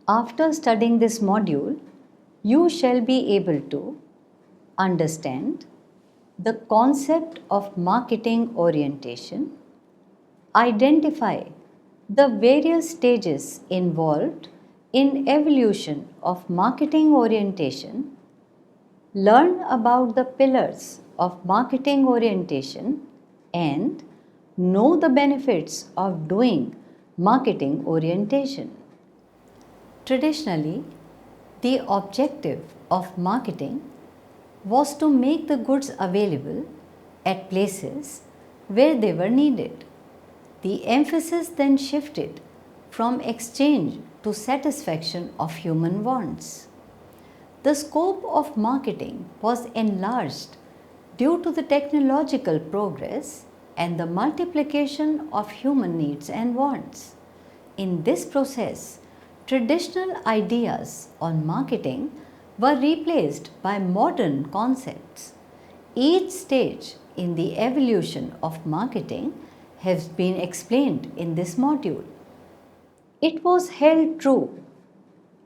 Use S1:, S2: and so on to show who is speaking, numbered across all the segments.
S1: After studying this module, you shall be able to understand the concept of marketing orientation, identify the various stages involved in evolution of marketing orientation, learn about the pillars of marketing orientation, and know the benefits of doing marketing orientation. Traditionally, the objective of marketing was to make the goods available at places where they were needed. The emphasis then shifted from exchange to satisfaction of human wants. The scope of marketing was enlarged due to the technological progress and the multiplication of human needs and wants. In this process, traditional ideas on marketing were replaced by modern concepts. Each stage in the evolution of marketing has been explained in this module. It was held true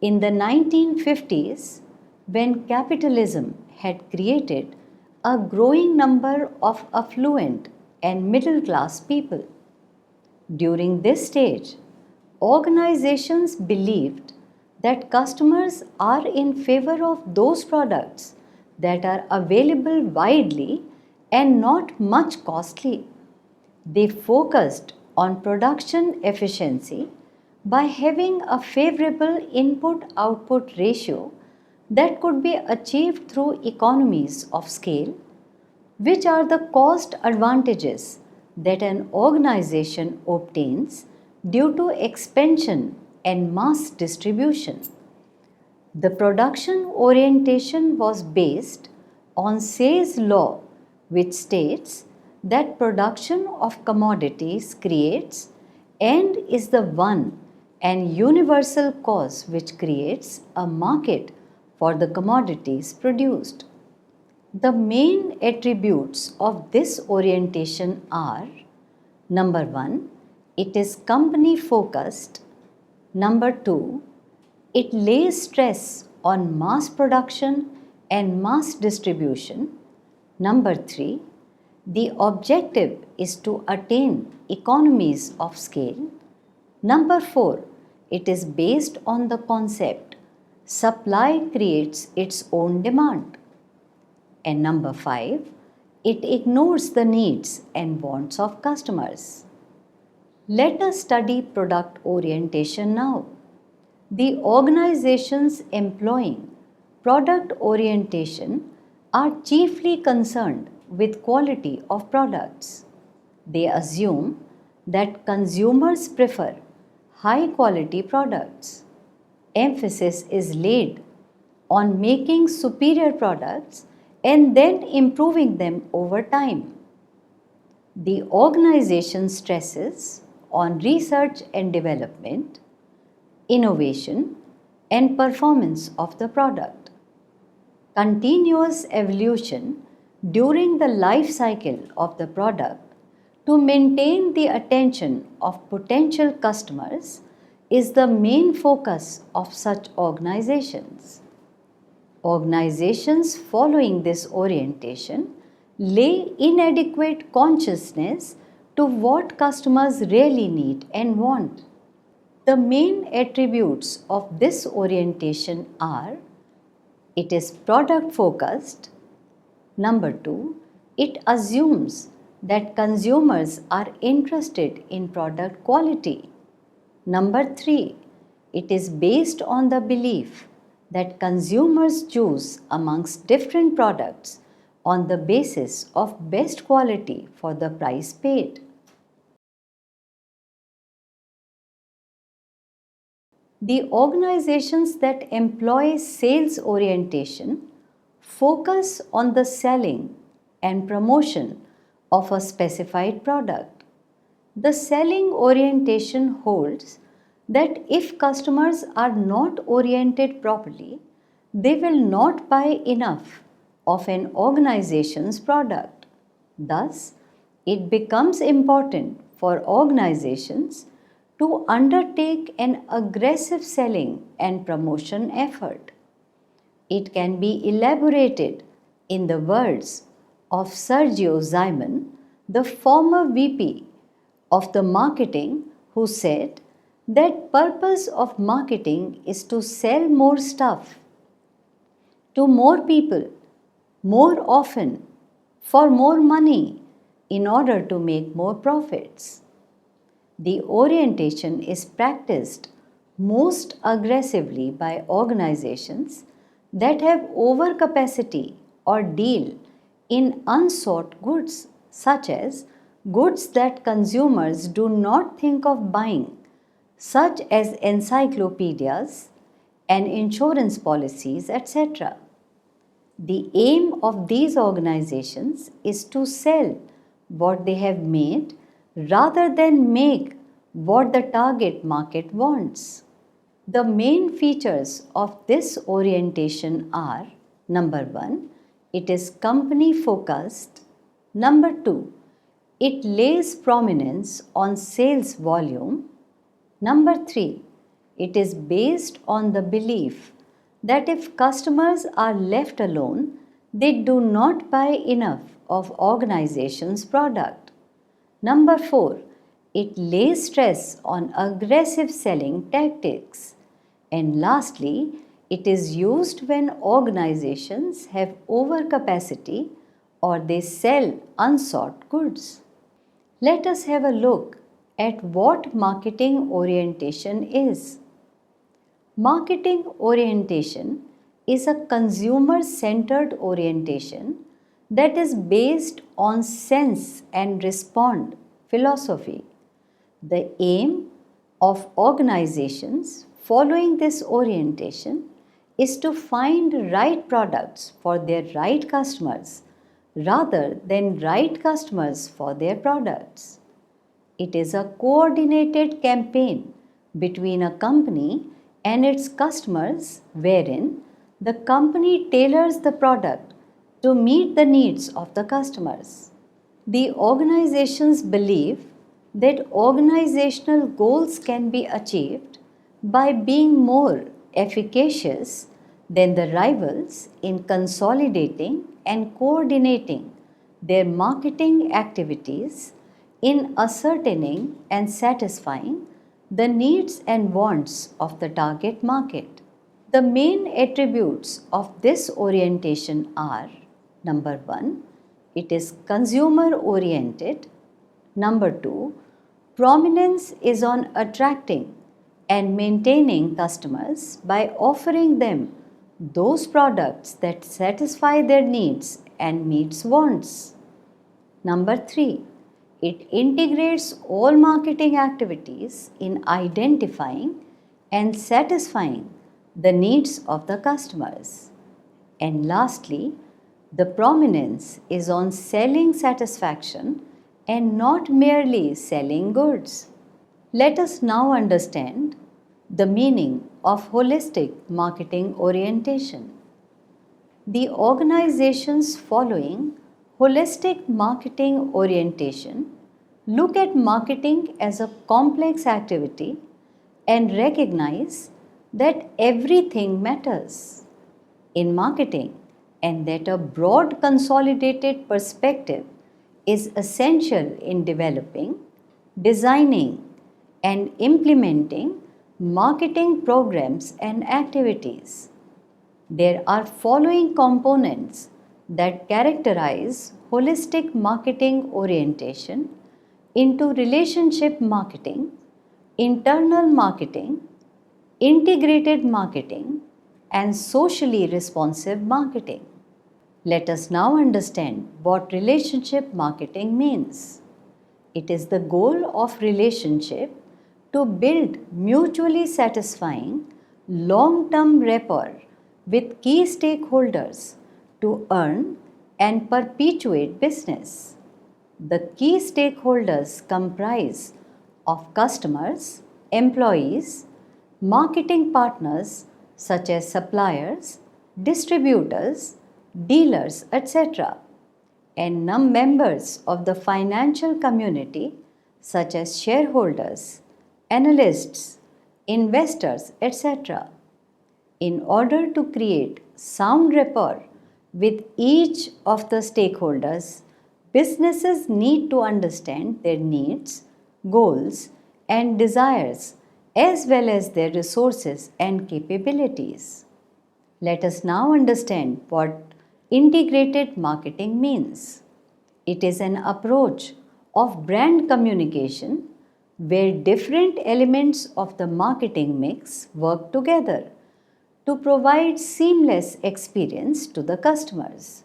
S1: in the 1950s when capitalism had created a growing number of affluent and middle class people. During this stage, organizations believed that customers are in favor of those products that are available widely and not much costly. They focused on production efficiency by having a favorable input-output ratio that could be achieved through economies of scale, which are the cost advantages that an organization obtains due to expansion and mass distribution. The production orientation was based on Say's law, which states that production of commodities creates and is the one and universal cause which creates a market for the commodities produced. The main attributes of this orientation are: number 1, it is company focused. Number 2, it lays stress on mass production and mass distribution. Number 3, the objective is to attain economies of scale. Number 4, it is based on the concept supply creates its own demand. And number 5, it ignores the needs and wants of customers. Let us study product orientation now. The organizations employing product orientation are chiefly concerned with quality of products. They assume that consumers prefer high quality products. Emphasis is laid on making superior products and then improving them over time. The organization stresses on research and development, innovation, and performance of the product. Continuous evolution during the life cycle of the product to maintain the attention of potential customers is the main focus of such organizations. Organizations following this orientation lay inadequate consciousness to what customers really need and want. The main attributes of this orientation are: it is product focused. Number 2, it assumes that consumers are interested in product quality. Number 3, it is based on the belief that consumers choose amongst different products on the basis of best quality for the price paid. The organizations that employ sales orientation focus on the selling and promotion of a specified product. The selling orientation holds that if customers are not oriented properly, they will not buy enough of an organization's product. Thus, it becomes important for organizations to undertake an aggressive selling and promotion effort. It can be elaborated in the words of Sergio Simon, the former VP of the marketing, who said that purpose of marketing is to sell more stuff to more people, more often, for more money in order to make more profits. The orientation is practiced most aggressively by organizations that have overcapacity or deal in unsought goods, such as goods that consumers do not think of buying, such as encyclopedias and insurance policies, etc. The aim of these organizations is to sell what they have made rather than make what the target market wants. The main features of this orientation are: number 1, it is company focused. Number 2, it lays prominence on sales volume. Number 3, it is based on the belief that if customers are left alone, they do not buy enough of organization's product. Number 4, it lays stress on aggressive selling tactics. And lastly, it is used when organizations have overcapacity or they sell unsought goods. Let us have a look at what marketing orientation is. Marketing orientation is a consumer-centered orientation that is based on sense and respond philosophy. The aim of organizations following this orientation is to find right products for their right customers rather than right customers for their products. It is a coordinated campaign between a company and its customers wherein the company tailors the product to meet the needs of the customers. The organizations believe that organizational goals can be achieved by being more efficacious than the rivals in consolidating and coordinating their marketing activities in ascertaining and satisfying the needs and wants of the target market. The main attributes of this orientation are: number 1, it is consumer oriented. Number 2, prominence is on attracting and maintaining customers by offering them those products that satisfy their needs and meets wants. Number 3, it integrates all marketing activities in identifying and satisfying the needs of the customers. And lastly, the prominence is on selling satisfaction and not merely selling goods. Let us now understand the meaning of holistic marketing orientation. The organizations following holistic marketing orientation look at marketing as a complex activity and recognize that everything matters in marketing and that a broad consolidated perspective is essential in developing, designing, and implementing marketing programs and activities. There are following components that characterize holistic marketing orientation into relationship marketing, internal marketing, integrated marketing, and socially responsive marketing. Let us now understand what relationship marketing means. It is the goal of relationship to build mutually satisfying long-term rapport with key stakeholders to earn and perpetuate business. The key stakeholders comprise of customers, employees, marketing partners such as suppliers, distributors, dealers, etc., and members of the financial community such as shareholders, analysts, investors, etc. In order to create sound rapport with each of the stakeholders, businesses need to understand their needs, goals, and desires as well as their resources and capabilities. Let us now understand what integrated marketing means. It is an approach of brand communication where different elements of the marketing mix work together to provide seamless experience to the customers.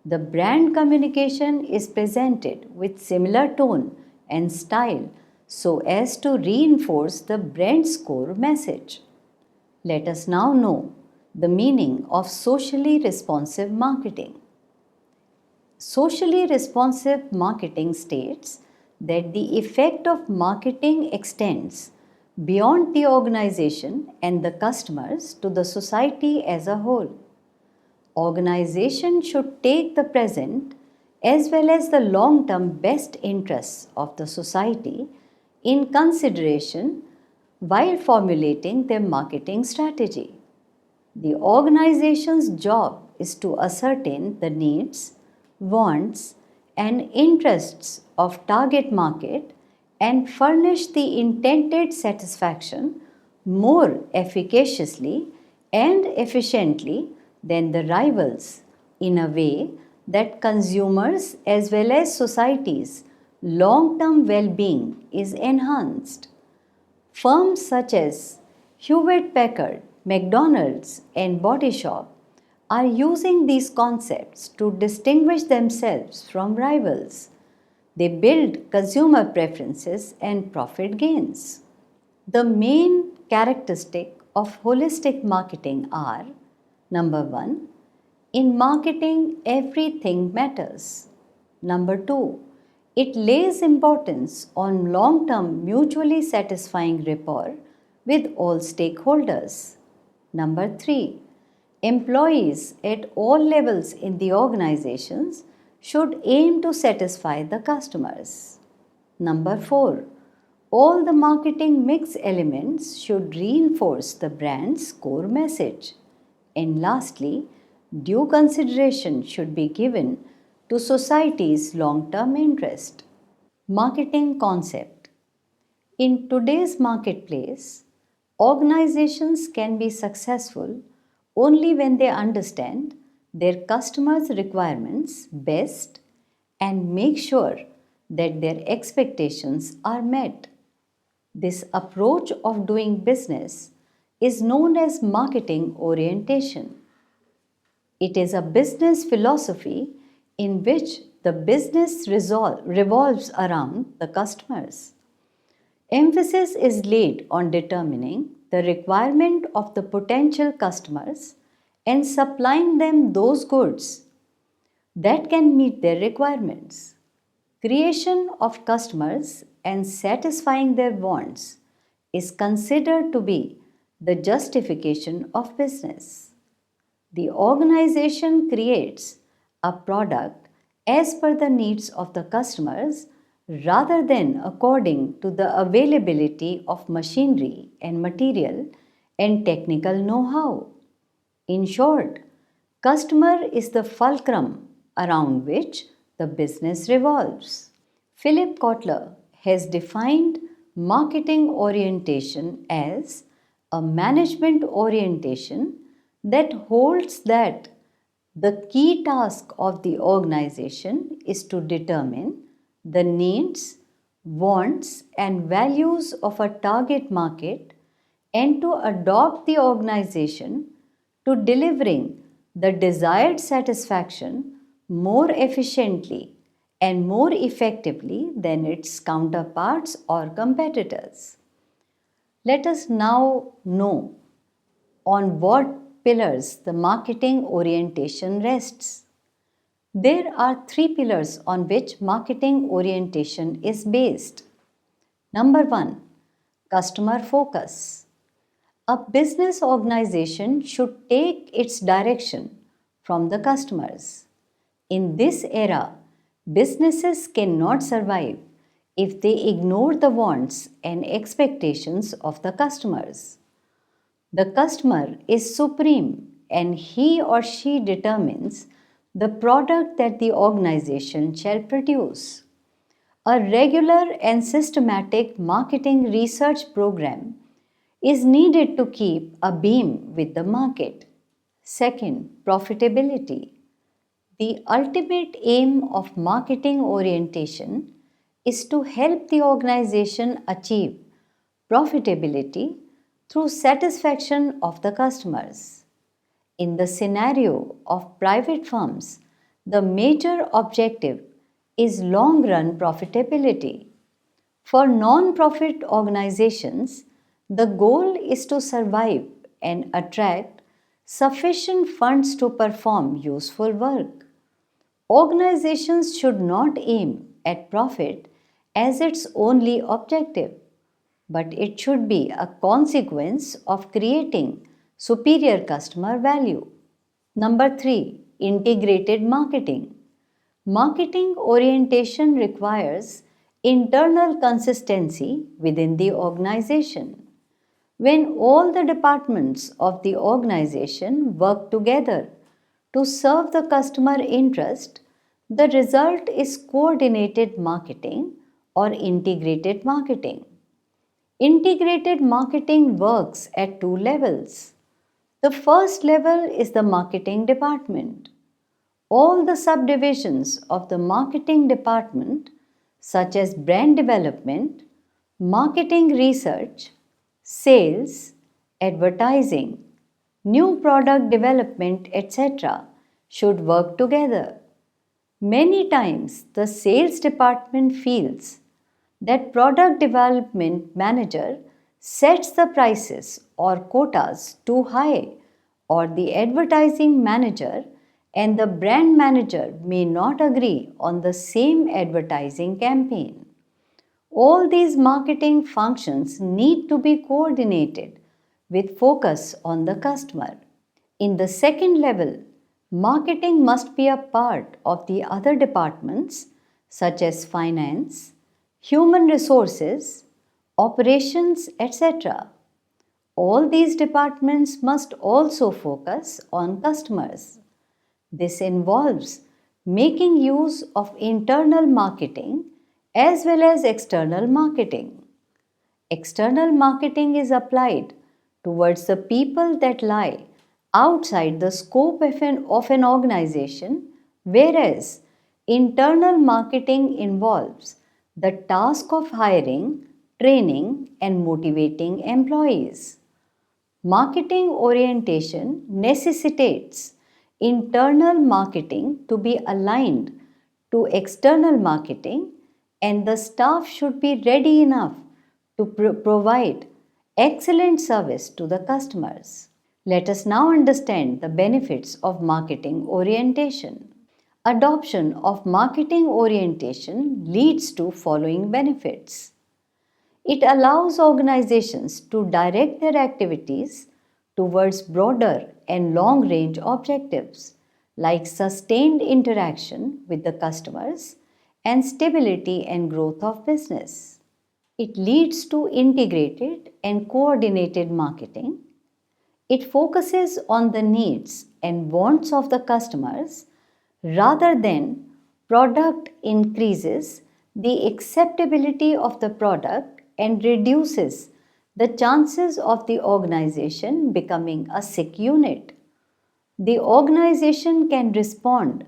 S1: The brand communication is presented with similar tone and style so as to reinforce the brand's core message. Let us now know the meaning of socially responsive marketing. Socially responsive marketing states that the effect of marketing extends beyond the organization and the customers to the society as a whole. Organizations should take the present as well as the long term best interests of the society in consideration while formulating their marketing strategy. The organization's job is to ascertain the needs, wants, and interests of target market and furnish the intended satisfaction more efficaciously and efficiently than the rivals in a way that consumers as well as society's long-term well-being is enhanced. Firms such as Hewlett Packard, McDonald's, and Body Shop are using these concepts to distinguish themselves from rivals. They build consumer preferences and profit gains. The main characteristic of holistic marketing are: number 1, in marketing everything matters. Number 2, it lays importance on long-term mutually satisfying rapport with all stakeholders. Number 3, employees at all levels in the organizations should aim to satisfy the customers. Number 4, all the marketing mix elements should reinforce the brand's core message. And lastly, due consideration should be given to society's long-term interest. Marketing concept. In today's marketplace, organizations can be successful only when they understand their customers' requirements best and make sure that their expectations are met. This approach of doing business is known as marketing orientation. It is a business philosophy in which the business revolves around the customers. Emphasis is laid on determining the requirement of the potential customers and supplying them those goods that can meet their requirements. Creation of customers and satisfying their wants is considered to be the justification of business. The organization creates a product as per the needs of the customers rather than according to the availability of machinery and material and technical know-how. In short, customer is the fulcrum around which the business revolves. Philip Kotler has defined marketing orientation as a management orientation that holds that the key task of the organization is to determine the needs, wants, and values of a target market and to adopt the organization to delivering the desired satisfaction more efficiently and more effectively than its counterparts or competitors. Let us now know on what pillars the marketing orientation rests. There are 3 pillars on which marketing orientation is based. Number 1, customer focus. A business organization should take its direction from the customers. In this era, businesses cannot survive if they ignore the wants and expectations of the customers. The customer is supreme and he or she determines the product that the organization shall produce. A regular and systematic marketing research program is needed to keep a beam with the market. Second, profitability. The ultimate aim of marketing orientation is to help the organization achieve profitability through satisfaction of the customers. In the scenario of private firms, the major objective is long run profitability. For non profit organizations, the goal is to survive and attract sufficient funds to perform useful work. Organizations should not aim at profit as its only objective, but it should be a consequence of creating superior customer value. Number 3, integrated marketing. Marketing orientation requires internal consistency within the organization. When all the departments of the organization work together to serve the customer interest, the result is coordinated marketing or integrated marketing. Integrated marketing works at two levels. The first level is the marketing department. All the subdivisions of the marketing department, such as brand development, marketing research, sales, advertising, new product development, etc., should work together. Many times, the sales department feels that product development manager sets the prices or quotas too high, or the advertising manager and the brand manager may not agree on the same advertising campaign. All these marketing functions need to be coordinated with focus on the customer. In the second level, marketing must be a part of the other departments such as finance, human resources, operations, etc. All these departments must also focus on customers. This involves making use of internal marketing as well as external marketing. External marketing is applied towards the people that lie outside the scope of an organization, whereas internal marketing involves the task of hiring, training, and motivating employees. Marketing orientation necessitates internal marketing to be aligned to external marketing, and the staff should be ready enough to provide excellent service to the customers. Let us now understand the benefits of marketing orientation. Adoption of marketing orientation leads to following benefits. It allows organizations to direct their activities towards broader and long range objectives like sustained interaction with the customers and stability and growth of business. It leads to integrated and coordinated marketing. It focuses on the needs and wants of the customers rather than product, increases the acceptability of the product and reduces the chances of the organization becoming a sick unit. The organization can respond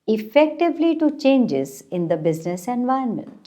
S1: effectively to changes in the business environment.